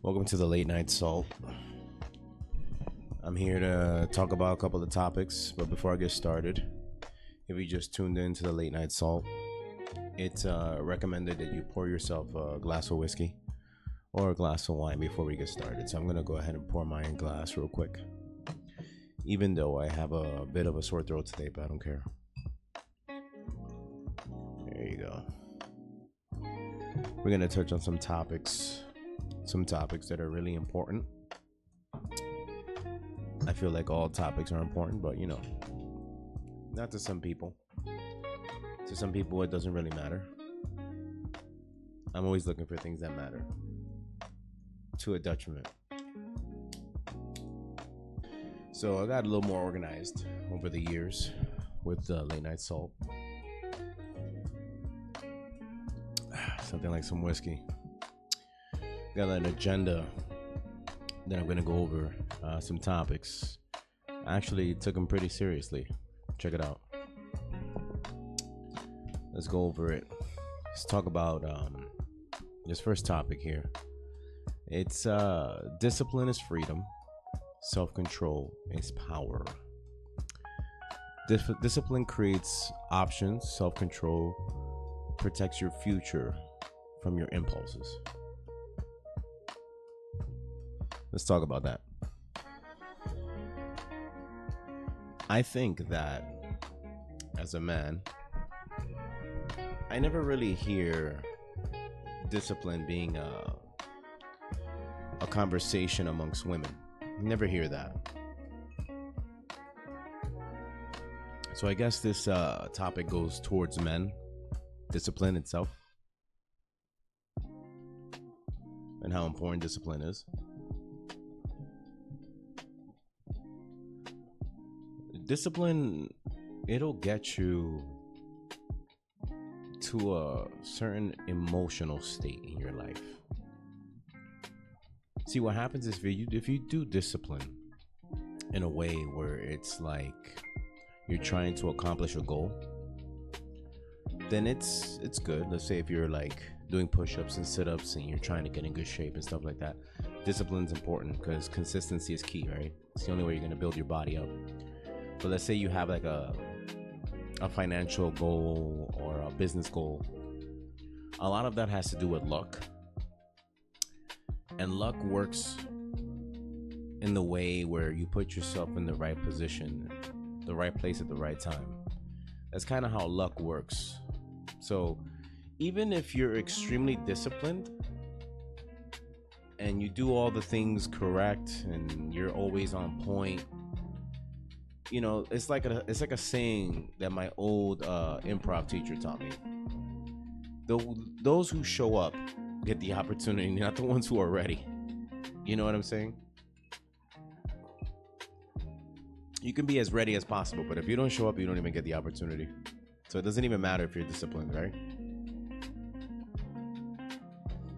Welcome to the Late Night Salt. I'm here to talk about a couple of topics, but before I get started, if you just tuned in to the Late Night Salt, it's recommended that you pour yourself a glass of whiskey or a glass of wine before we get started. So I'm going to go ahead and pour mine in glass real quick. Even though I have a bit of a sore throat today, but I don't care. There you go. We're going to touch on some topics that are really important. I feel like all topics are important, but not to some people. To some people, it doesn't really matter. I'm always looking for things that matter to a detriment. So I got a little more organized over the years with the Late Night Salt. Something like some whiskey. Got an agenda that I'm going to go over some topics. I actually took them pretty seriously. Check it out. Let's go over it. Let's talk about this first topic here. It's discipline is freedom. Self-control is power. Discipline creates options. Self-control protects your future from your impulses. Let's talk about that. I think that as a man, I never really hear discipline being a conversation amongst women. Never hear that. So I guess this topic goes towards men, discipline itself, and how important discipline is. Discipline, it'll get you to a certain emotional state in your life. See, what happens is if you do discipline in a way where it's like you're trying to accomplish a goal, then it's good. Let's say if you're like doing push-ups and sit-ups and you're trying to get in good shape and stuff like that, discipline's important because consistency is key, right? It's the only way you're going to build your body up. But let's say you have like a financial goal or a business goal. A lot of that has to do with luck. And luck works in the way where you put yourself in the right position, the right place at the right time. That's kind of how luck works. So even if you're extremely disciplined and you do all the things correct and you're always on point, it's like a saying that my old improv teacher taught me. Those who show up get the opportunity, not the ones who are ready. You know what I'm saying? You can be as ready as possible, but if you don't show up, you don't even get the opportunity. So it doesn't even matter if you're disciplined, right?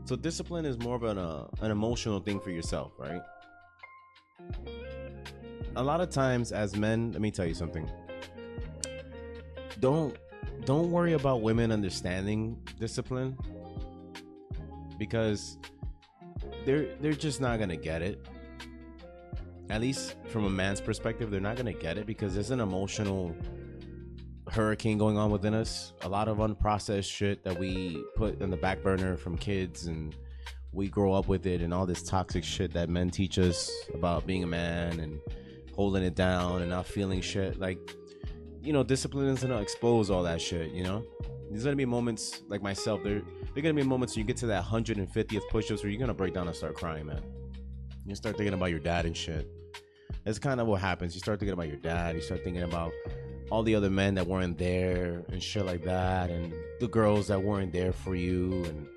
So discipline is more of an emotional thing for yourself, right? A lot of times as men, let me tell you something. Don't worry about women understanding discipline because they're just not gonna get it. At least from a man's perspective, they're not gonna get it because there's an emotional hurricane going on within us. A lot of unprocessed shit that we put in the back burner from kids, and we grow up with it, and all this toxic shit that men teach us about being a man and holding it down and not feeling shit. Like, discipline is gonna expose all that shit. There's gonna be moments like myself. There gonna be moments when you get to that 150th push-ups where you're gonna break down and start crying, man. You start thinking about your dad and shit. That's kind of what happens. You start thinking about your dad. You start thinking about all the other men that weren't there and shit like that, and the girls that weren't there for you, and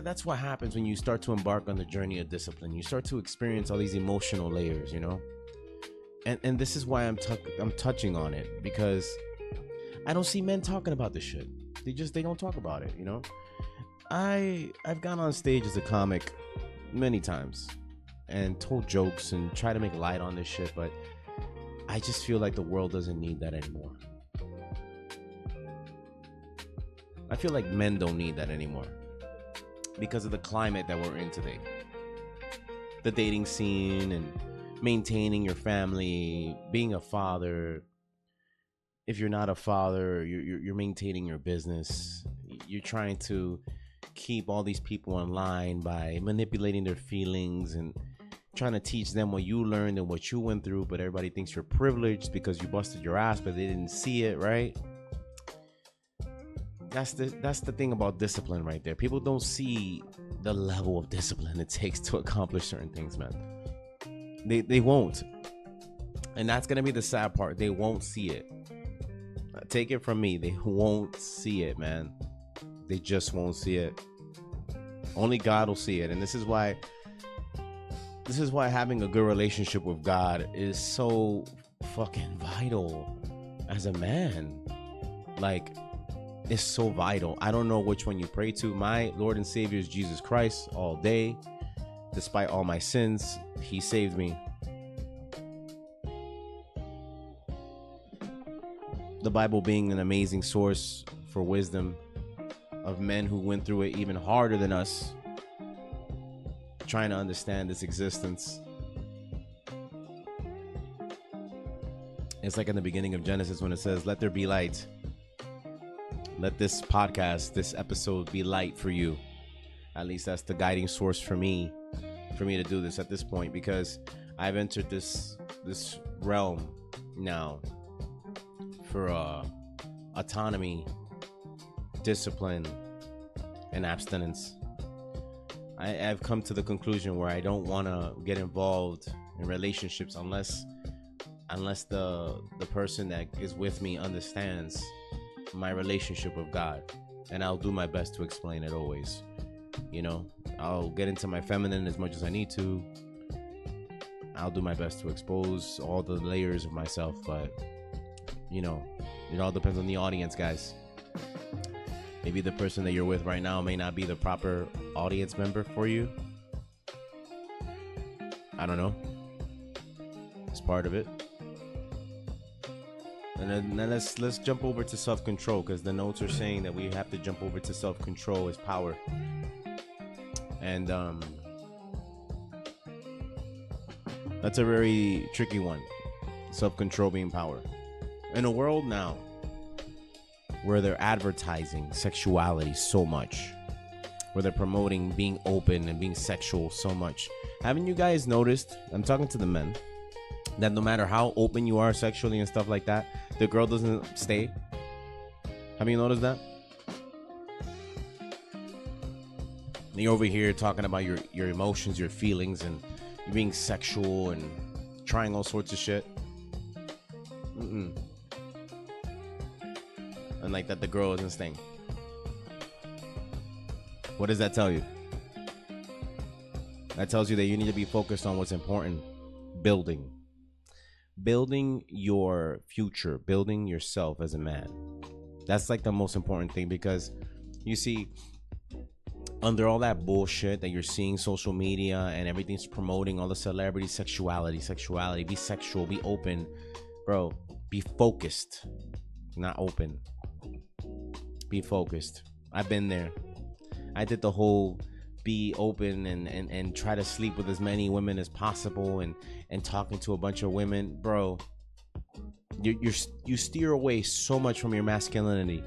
that's what happens when you start to embark on the journey of discipline. You start to experience all these emotional layers, And this is why I'm touching on it, because I don't see men talking about this shit. They don't talk about it, I've gone on stage as a comic many times and told jokes and try to make light on this shit, but I just feel like the world doesn't need that anymore. I feel like men don't need that anymore. because of the climate that we're in today. The dating scene and maintaining your family, being a father. If you're not a father, you're maintaining your business. You're trying to keep all these people in line by manipulating their feelings and trying to teach them what you learned and what you went through, but everybody thinks you're privileged because you busted your ass, but they didn't see it, right? That's the thing about discipline right there. People don't see the level of discipline it takes to accomplish certain things, man. They won't. And that's gonna be the sad part. They won't see it. Take it from me. They won't see it, man. They just won't see it. Only God will see it. And this is why having a good relationship with God is so fucking vital as a man. Like, it's so vital. I don't know which one you pray to. My Lord and Savior is Jesus Christ all day. Despite all my sins, he saved me. The Bible being an amazing source for wisdom of men who went through it even harder than us, trying to understand this existence. It's like in the beginning of Genesis when it says, "Let there be light." Let this podcast, this episode, be light for you. At least that's the guiding source for me to do this at this point, because I've entered this realm now for autonomy, discipline, and abstinence. I've come to the conclusion where I don't want to get involved in relationships unless the person that is with me understands my relationship with God. And I'll do my best to explain it always. You know, I'll get into my feminine as much as I need to. I'll do my best to expose all the layers of myself, but you know, it all depends on the audience, guys. Maybe the person that you're with right now may not be the proper audience member for you. I don't know. It's part of it. And then let's jump over to self-control, because the notes are saying that we have to jump over to self-control as power. And that's a very tricky one. Self-control being power. In a world now where they're advertising sexuality so much, where they're promoting being open and being sexual so much, haven't you guys noticed, I'm talking to the men, that no matter how open you are sexually and stuff like that, the girl doesn't stay? Have you noticed that? You're over here talking about your emotions, your feelings, and you're being sexual and trying all sorts of shit. And like that the girl isn't staying. What does that tell you? That tells you that you need to be focused on what's important. Building your future, building yourself as a man. That's like the most important thing, because you see, under all that bullshit that you're seeing, social media and everything's promoting all the celebrity sexuality, be sexual, be open. Bro, be focused, not open. Be focused. I've been there. I did the whole be open and try to sleep with as many women as possible and talking to a bunch of women. Bro, you steer away so much from your masculinity.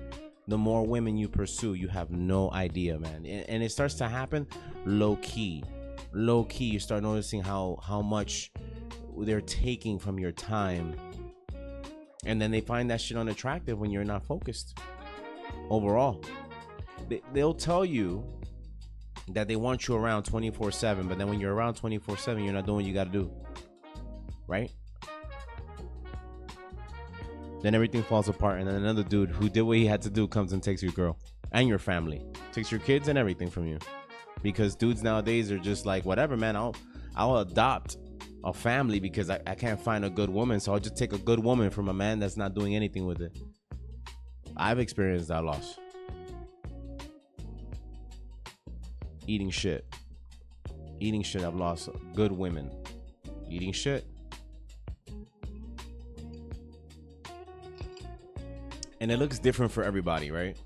The more women you pursue, you have no idea, man. And it starts to happen low key. You start noticing how much they're taking from your time, and then they find that shit unattractive when you're not focused. Overall, they'll tell you that they want you around 24/7, but then when you're around 24/7, you're not doing what you got to do, right? Then everything falls apart, and then another dude who did what he had to do comes and takes your girl and your family, takes your kids and everything from you. Because dudes nowadays are just like, whatever, man, I'll adopt a family because I can't find a good woman, so I'll just take a good woman from a man that's not doing anything with it. I've experienced that loss. Eating shit. I've lost good women. Eating shit. And it looks different for everybody, right?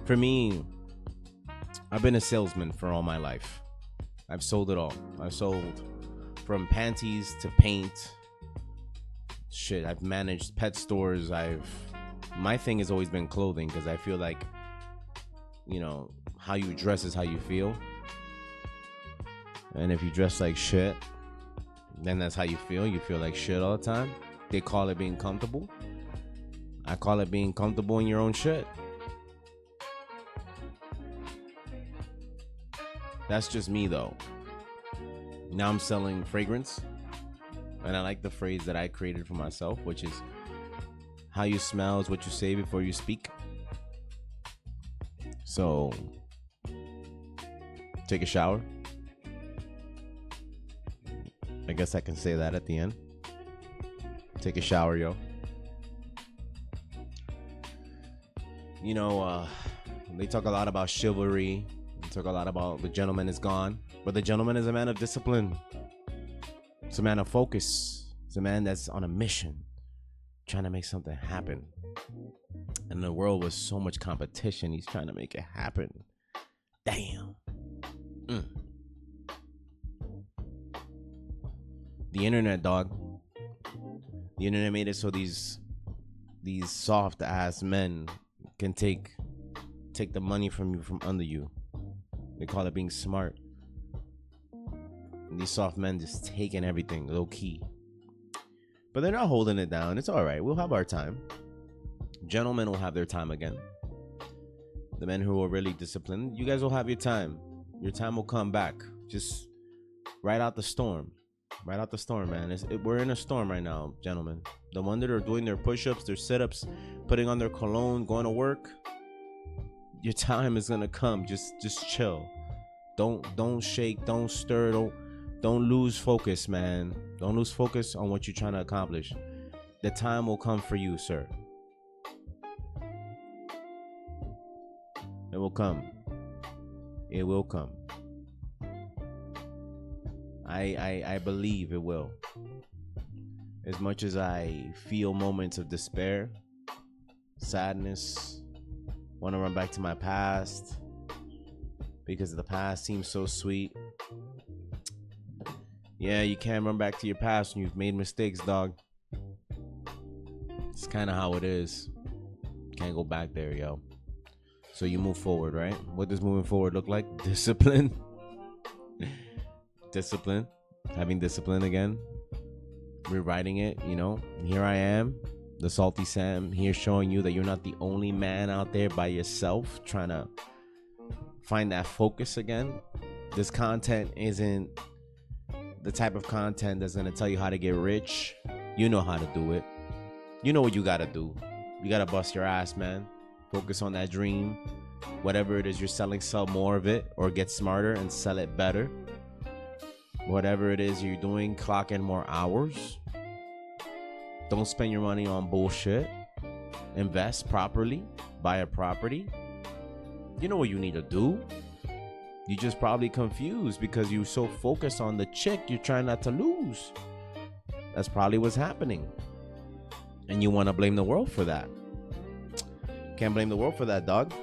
For me, I've been a salesman for all my life. I've sold it all. I've sold from panties to paint. Shit, I've managed pet stores. My thing has always been clothing, because I feel like, how you dress is how you feel. And if you dress like shit, then that's how you feel. You feel like shit all the time. They call it being comfortable. I call it being comfortable in your own shit. That's just me, though. Now I'm selling fragrance, and I like the phrase that I created for myself, which is, how you smell is what you say before you speak. So, take a shower. I guess I can say that at the end. Take a shower, yo. They talk a lot about chivalry. They talk a lot about the gentleman is gone. But the gentleman is a man of discipline. It's a man of focus. It's a man that's on a mission, trying to make something happen. And in the world with so much competition, he's trying to make it happen. Damn. The internet, dog. The internet made it so these soft ass men can take the money from you, from under you. They call it being smart. And these soft men just taking everything low key. But they're not holding it down. It's all right. We'll have our time. Gentlemen will have their time again. The men who are really disciplined, you guys will have your time. Your time will come back. Just ride out the storm. Ride out the storm, man. We're in a storm right now, gentlemen. The ones that are doing their push-ups, their sit-ups, putting on their cologne, going to work. Your time is gonna come. Just chill. Don't shake. Don't stir. Don't lose focus, man. Don't lose focus on what you're trying to accomplish. The time will come for you, sir. It will come. It will come. I believe it will. As much as I feel moments of despair, sadness, want to run back to my past because the past seems so sweet. Yeah, you can't run back to your past when you've made mistakes, dog. It's kind of how it is. Can't go back there, yo. So you move forward, right? What does moving forward look like? Discipline. Discipline. Having discipline again. Rewriting it, Here I am, the Salty Sam, here showing you that you're not the only man out there by yourself trying to find that focus again. This content isn't the type of content that's going to tell you how to get rich. You know how to do it. You know what you got to do. You got to bust your ass, man. Focus on that dream. Whatever it is you're selling, sell more of it, or get smarter and sell it better. Whatever it is you're doing, clock in more hours. Don't spend your money on bullshit. Invest properly. Buy a property. You know what you need to do. You just probably confused because you're so focused on the chick you're trying not to lose. That's probably what's happening. And you want to blame the world for that. Can't blame the world for that, dog.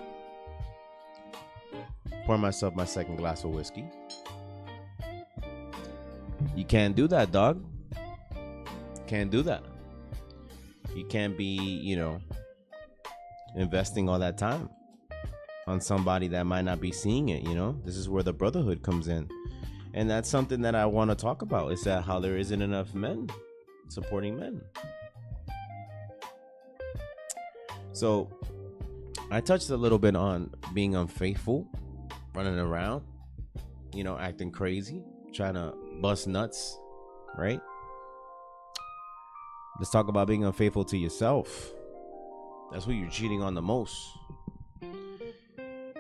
Pour myself my second glass of whiskey. You can't do that, dog. Can't do that. You can't be, investing all that time on somebody that might not be seeing it, This is where the brotherhood comes in. And that's something that I want to talk about, is that how there isn't enough men supporting men. So I touched a little bit on being unfaithful, running around, acting crazy, trying to bust nuts, right? Let's talk about being unfaithful to yourself. That's what you're cheating on the most.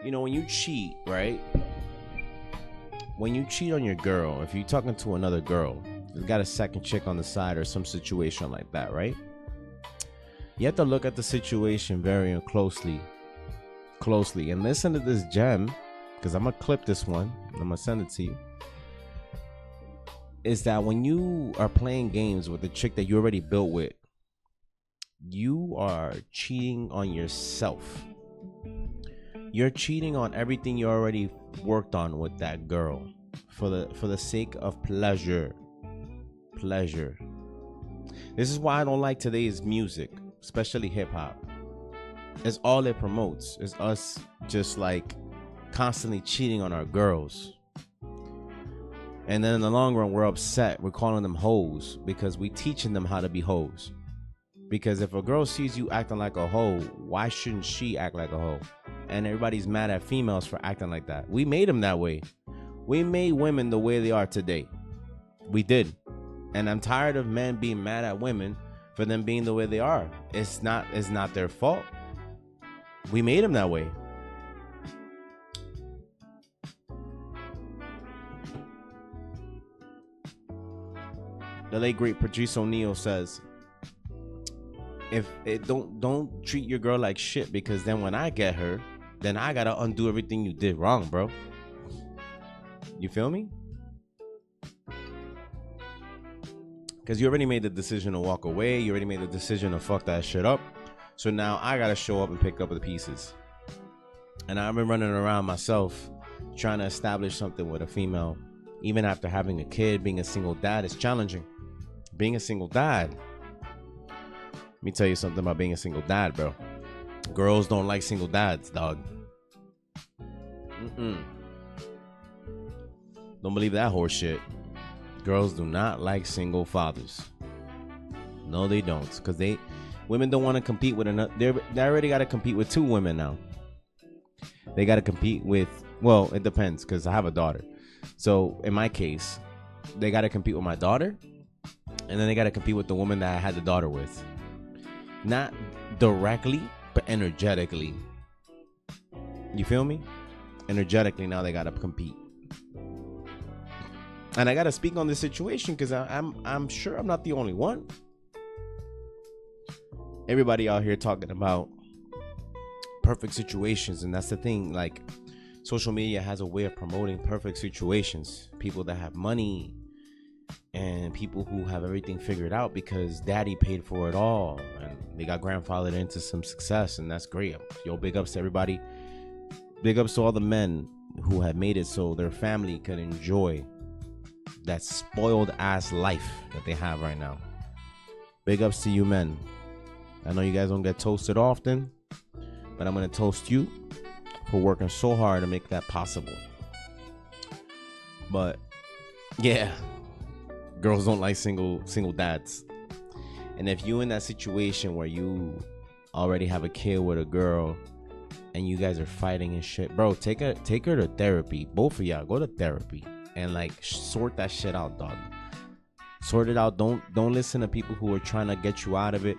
When you cheat, right? When you cheat on your girl, if you're talking to another girl, you got a second chick on the side or some situation like that, right? You have to look at the situation very closely, and listen to this gem, because I'm gonna clip this one. I'm gonna send it to you. Is that when you are playing games with the chick that you already built with, you are cheating on yourself. You're cheating on everything you already worked on with that girl for the sake of pleasure. Pleasure. This is why I don't like today's music, especially hip hop. It's all it promotes. It's us just like constantly cheating on our girls. And then in the long run, we're upset. We're calling them hoes because we teaching them how to be hoes. Because if a girl sees you acting like a hoe, why shouldn't she act like a hoe? And everybody's mad at females for acting like that. We made them that way. We made women the way they are today. We did. And I'm tired of men being mad at women for them being the way they are. It's not their fault. We made them that way. The late great Patrice O'Neal says, if it don't treat your girl like shit, because then when I get her, then I gotta undo everything you did wrong, bro. You feel me? Because you already made the decision to walk away. You already made the decision to fuck that shit up. So now I gotta show up and pick up the pieces. And I've been running around myself trying to establish something with a female. Even after having a kid, being a single dad is challenging. Being a single dad. Let me tell you something about being a single dad, bro. Girls don't like single dads, dog. Don't believe that horse shit. Girls do not like single fathers. No, they don't. Because women don't want to compete with another. They already got to compete with two women now. They got to compete with, well, it depends, because I have a daughter. So in my case, they got to compete with my daughter, and then they got to compete with the woman that I had the daughter with. Not directly, but energetically. You feel me? Energetically, now they got to compete. And I got to speak on this situation because I'm sure I'm not the only one. Everybody out here talking about perfect situations, and that's the thing. Like, social media has a way of promoting perfect situations. People that have money and people who have everything figured out because daddy paid for it all and they got grandfathered into some success, and that's great. Yo, big ups to everybody. Big ups to all the men who have made it so their family can enjoy that spoiled ass life that they have right now. Big ups to you men. I know you guys don't get toasted often, but I'm gonna toast you for working so hard to make that possible. But yeah, girls don't like single dads. And if you in that situation where you already have a kid with a girl and you guys are fighting and shit, bro, take her to therapy. Both of y'all go to therapy and like sort that shit out, dog. Sort it out. Don't listen to people who are trying to get you out of it.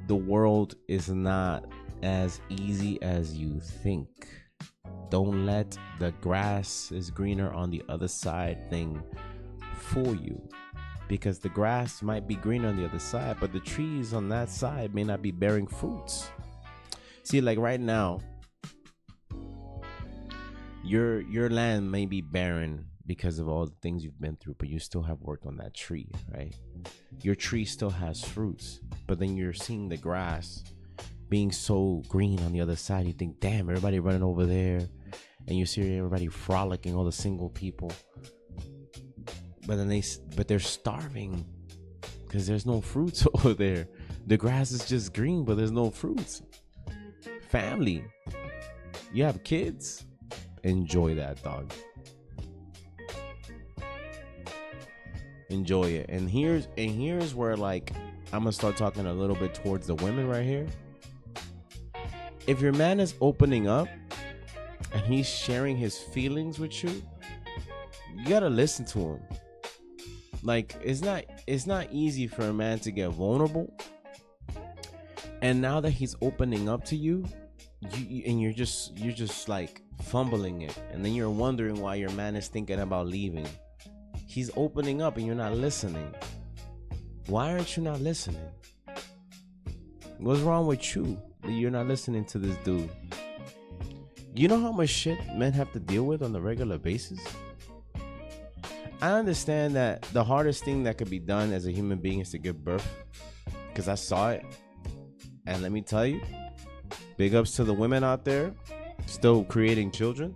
The world is not as easy as you think. Don't let the grass is greener on the other side thing fool you, because the grass might be greener on the other side, but the trees on that side may not be bearing fruits. See, like right now, your land may be barren because of all the things you've been through, but you still have worked on that tree, right? Your tree still has fruits, but then you're seeing the grass being so green on the other side. You think, damn, everybody running over there, and you see everybody frolicking, all the single people, but they're starving because there's no fruits over there. The grass is just green, but there's no fruits. Family, you have kids, enjoy that, dog. Enjoy it. And here's where, like, I'm gonna start talking a little bit towards the women right here. If your man is opening up and he's sharing his feelings with you, you gotta listen to him. Like, it's not easy for a man to get vulnerable, and now that he's opening up to you, you're just like fumbling it, and then you're wondering why your man is thinking about leaving. He's opening up and you're not listening. Why aren't you not listening? What's wrong with you that you're not listening to this dude? You know how much shit men have to deal with on a regular basis? I understand that the hardest thing that could be done as a human being is to give birth, because I saw it. And let me tell you, big ups to the women out there still creating children.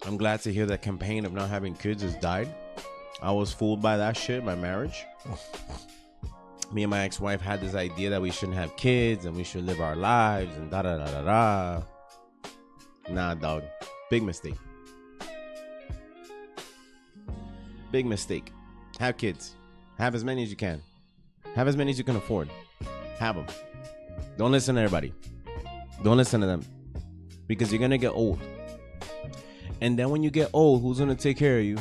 I'm glad to hear that campaign of not having kids has died. I was fooled by that shit, my marriage. Me and my ex-wife had this idea that we shouldn't have kids and we should live our lives and da da da da da. Nah, dog. Big mistake. Big mistake. Have kids. Have as many as you can. Have as many as you can afford. Have them. Don't listen to everybody. Don't listen to them. Because you're going to get old. And then when you get old, who's going to take care of you?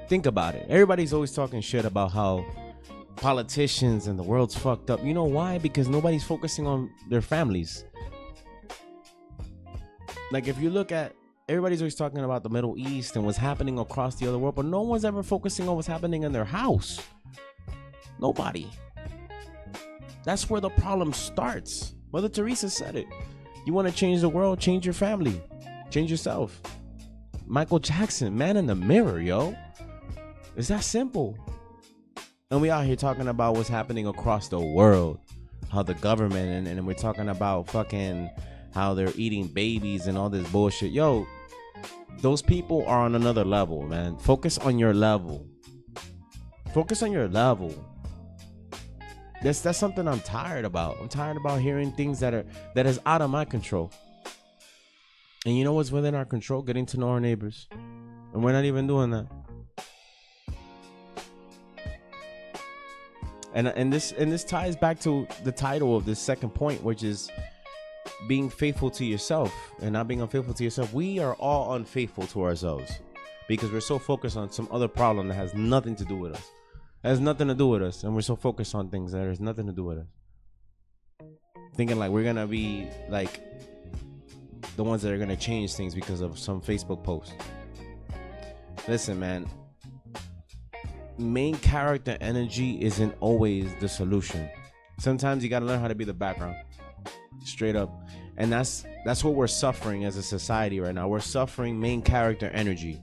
Think about it. Everybody's always talking shit about how politicians and the world's fucked up. You know why? Because nobody's focusing on their families. Like if you look at, everybody's always talking about the Middle East and what's happening across the other world, but no one's ever focusing on what's happening in their house. Nobody. That's where the problem starts. Mother Teresa said it. You want to change the world, change your family. Change yourself. Michael Jackson, man in the mirror, yo. It's that simple. And we out here talking about what's happening across the world. How the government, and we're talking about fucking how they're eating babies and all this bullshit. Yo, those people are on another level, man. Focus on your level. Focus on your level. That's something I'm tired about. I'm tired about hearing things that is out of my control. And you know what's within our control? Getting to know our neighbors. And we're not even doing that. And this ties back to the title of this second point, which is being faithful to yourself and not being unfaithful to yourself. We are all unfaithful to ourselves because we're so focused on some other problem that has nothing to do with us. It has nothing to do with us, and we're so focused on things that has nothing to do with us. Thinking like we're gonna be like the ones that are gonna change things because of some Facebook post. Listen, man. Main character energy isn't always the solution. Sometimes you gotta learn how to be the background. Straight up. And that's what we're suffering as a society right now. We're suffering main character energy.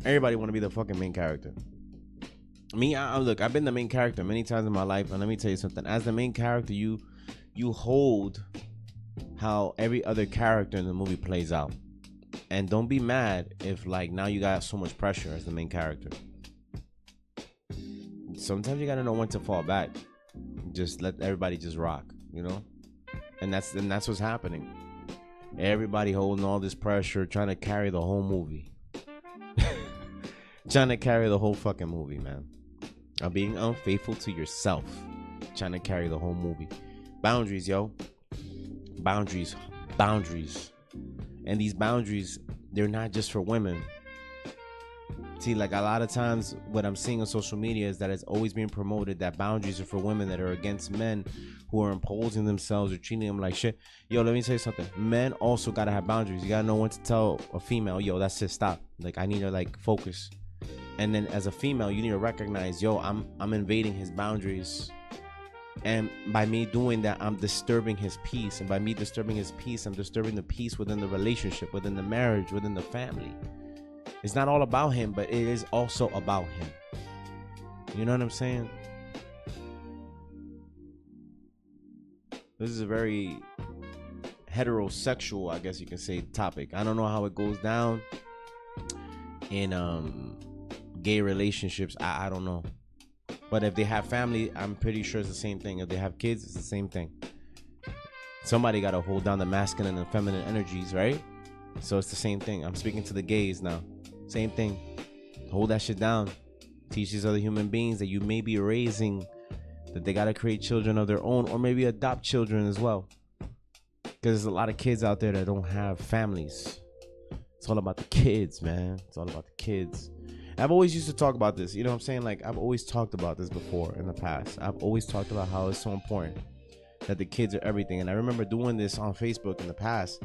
Everybody want to be the fucking main character. Me, look, I've been the main character many times in my life, and let me tell you something. As the main character, you hold how every other character in the movie plays out. And don't be mad if like now you got so much pressure as the main character. Sometimes you gotta know when to fall back. Just let everybody just rock, you know? And that's what's happening. Everybody holding all this pressure, trying to carry the whole movie. Trying to carry the whole fucking movie, man. Of being unfaithful to yourself. Trying to carry the whole movie. Boundaries, yo. Boundaries. Boundaries. And these boundaries, they're not just for women. See, like a lot of times what I'm seeing on social media is that it's always being promoted that boundaries are for women that are against men who are imposing themselves or treating them like shit. Yo, let me tell you something. Men also gotta have boundaries. You gotta know when to tell a female, yo, that's it, stop. Like I need to like focus. And then as a female, you need to recognize, yo, I'm invading his boundaries. And by me doing that, I'm disturbing his peace. And by me disturbing his peace, I'm disturbing the peace within the relationship, within the marriage, within the family. It's not all about him, but it is also about him. You know what I'm saying? This is a very heterosexual, I guess you can say, topic. I don't know how it goes down in gay relationships. I don't know. But if they have family, I'm pretty sure it's the same thing. If they have kids, it's the same thing. Somebody got to hold down the masculine and feminine energies, right? So it's the same thing. I'm speaking to the gays now. Same thing. Hold that shit down. Teach these other human beings that you may be raising, that they got to create children of their own, or maybe adopt children as well. Because there's a lot of kids out there that don't have families. It's all about the kids, man. It's all about the kids. I've always used to talk about this. You know what I'm saying? Like, I've always talked about this before in the past. I've always talked about how it's so important that the kids are everything. And I remember doing this on Facebook in the past,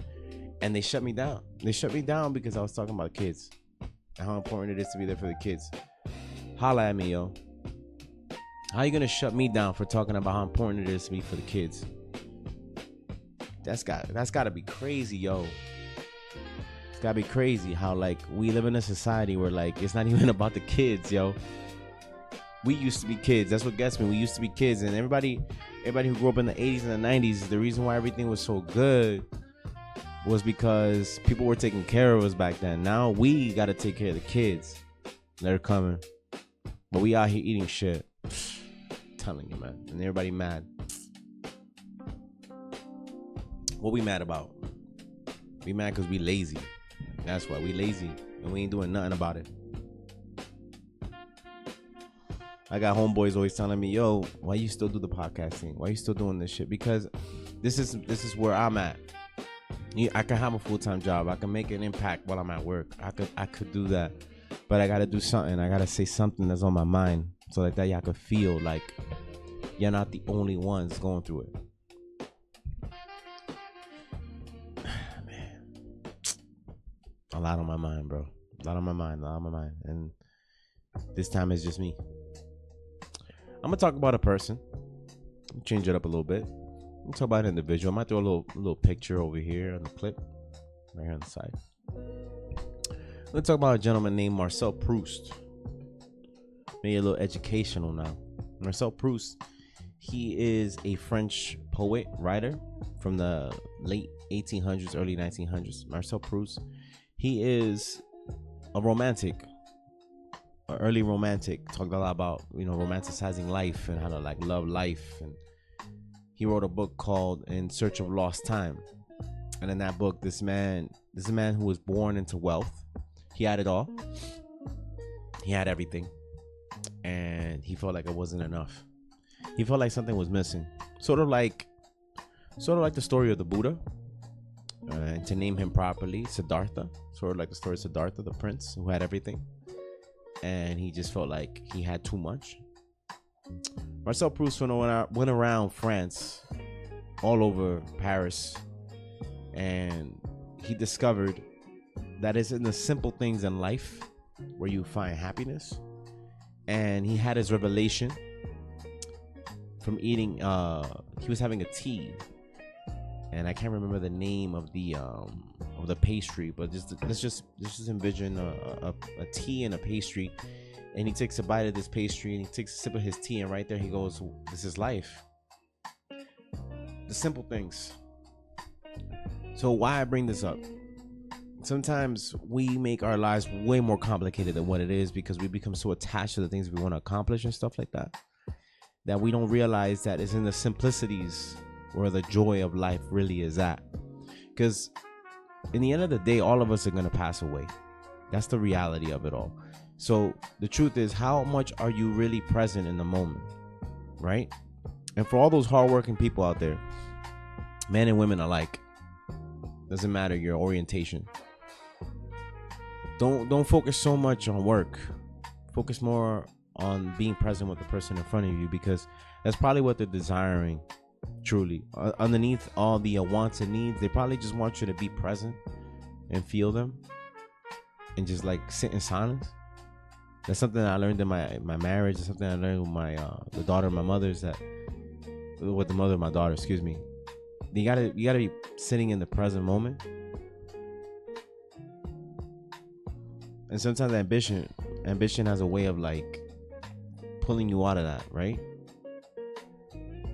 and they shut me down. They shut me down because I was talking about kids and how important it is to be there for the kids. Holla at me, yo. How you gonna shut me down for talking about how important it is to be for the kids? That's gotta be crazy, yo. It's gotta be crazy how like we live in a society where like it's not even about the kids, yo. We used to be kids. That's what gets me. We used to be kids, and everybody who grew up in the 80s and the 90s, the reason why everything was so good was because people were taking care of us back then. Now we got to take care of the kids. They're coming, but we out here eating shit. I'm telling you, man, and everybody mad. What we mad about? We mad because we lazy. That's why we lazy, and we ain't doing nothing about it. I got homeboys always telling me, yo, why you still do the podcasting? Why you still doing this shit? Because this is where I'm at. I can have a full-time job. I can make an impact while I'm at work. I could do that. But I got to do something. I got to say something that's on my mind. So like that y'all could feel like you're not the only ones going through it. Man. A lot on my mind, bro. A lot on my mind. And this time it's just me. I'm gonna talk about a person. Change it up a little bit. I'm gonna talk about an individual. I might throw a little picture over here on the clip, right here on the side. I'm gonna talk about a gentleman named Marcel Proust. Maybe a little educational now. Marcel Proust. He is a French poet, writer from the late 1800s, early 1900s. Marcel Proust. He is a romantic. Early romantic, talked a lot about, romanticizing life and how to like love life. And he wrote a book called In Search of Lost Time. And in that book, this is a man who was born into wealth. He had it all. He had everything. And he felt like it wasn't enough. He felt like something was missing. Sort of like the story of the Buddha. And to name him properly, Siddhartha. Sort of like the story of Siddhartha, the prince who had everything. And he just felt like he had too much. Marcel Proust went around France, all over Paris, and he discovered that it's in the simple things in life where you find happiness. And he had his revelation from eating. He was having a tea, and I can't remember the name of the pastry, but let's just envision a tea and a pastry, and he takes a bite of this pastry and he takes a sip of his tea, and right there he goes, this is life. The simple things. So why I bring this up? Sometimes we make our lives way more complicated than what it is because we become so attached to the things we want to accomplish and stuff like that we don't realize that it's in the simplicities where the joy of life really is at. Because in the end of the day, all of us are going to pass away. That's the reality of it all. So the truth is, how much are you really present in the moment, right? And for all those hardworking people out there, men and women alike, doesn't matter your orientation. Don't focus so much on work. Focus more on being present with the person in front of you, because that's probably what they're desiring. Truly, underneath all the wants and needs, they probably just want you to be present and feel them and just like sit in silence. That's something I learned in my marriage. It's something I learned with the daughter of my mother's, with the mother of my daughter, excuse me. You gotta be sitting in the present moment. And sometimes ambition has a way of like pulling you out of that, right?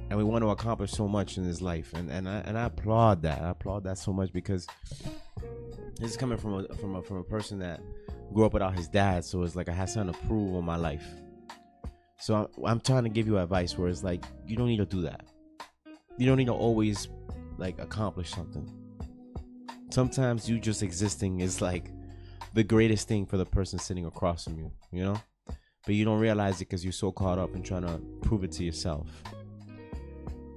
And we want to accomplish so much in this life, and I applaud that. I applaud that so much, because this is coming from a person that grew up without his dad, so it's like I had something to prove on my life. So I'm trying to give you advice where it's like, you don't need to do that. You don't need to always like accomplish something. Sometimes you just existing is like the greatest thing for the person sitting across from you, you know? But you don't realize it because you're so caught up in trying to prove it to yourself.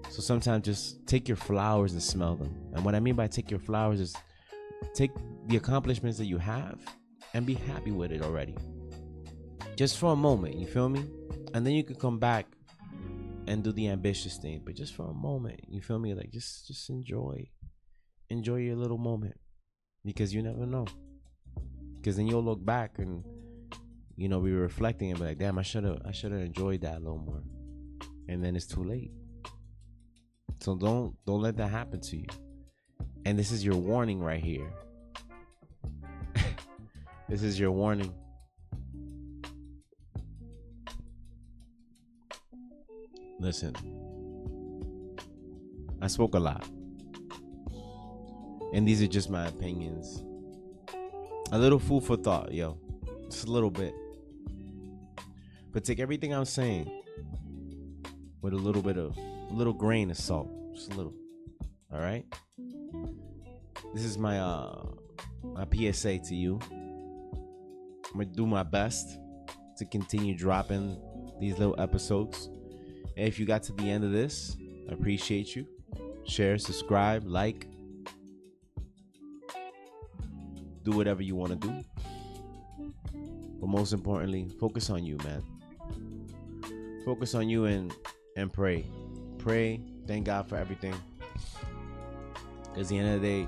So sometimes just take your flowers and smell them. And what I mean by take your flowers is take the accomplishments that you have and be happy with it already. Just for a moment, you feel me? And then you can come back and do the ambitious thing. But just for a moment, you feel me? Like just enjoy your little moment, because you never know. Because then you'll look back and be reflecting and be like, damn, I should have enjoyed that a little more. And then it's too late. So don't let that happen to you. And this is your warning right here. This is your warning. Listen, I spoke a lot, and these are just my opinions. A little food for thought, yo. Just a little bit. But take everything I'm saying with a little grain of salt. Just a little. All right? This is my PSA to you. I'm going to do my best to continue dropping these little episodes. And if you got to the end of this, I appreciate you. Share, subscribe, like. Do whatever you want to do. But most importantly, focus on you, man. Focus on you and pray. Pray. Thank God for everything. Because at the end of the day,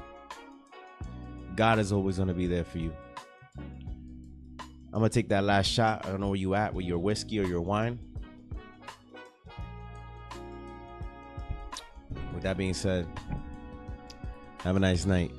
God is always going to be there for you. I'm going to take that last shot. I don't know where you at with your whiskey or your wine. With that being said, have a nice night.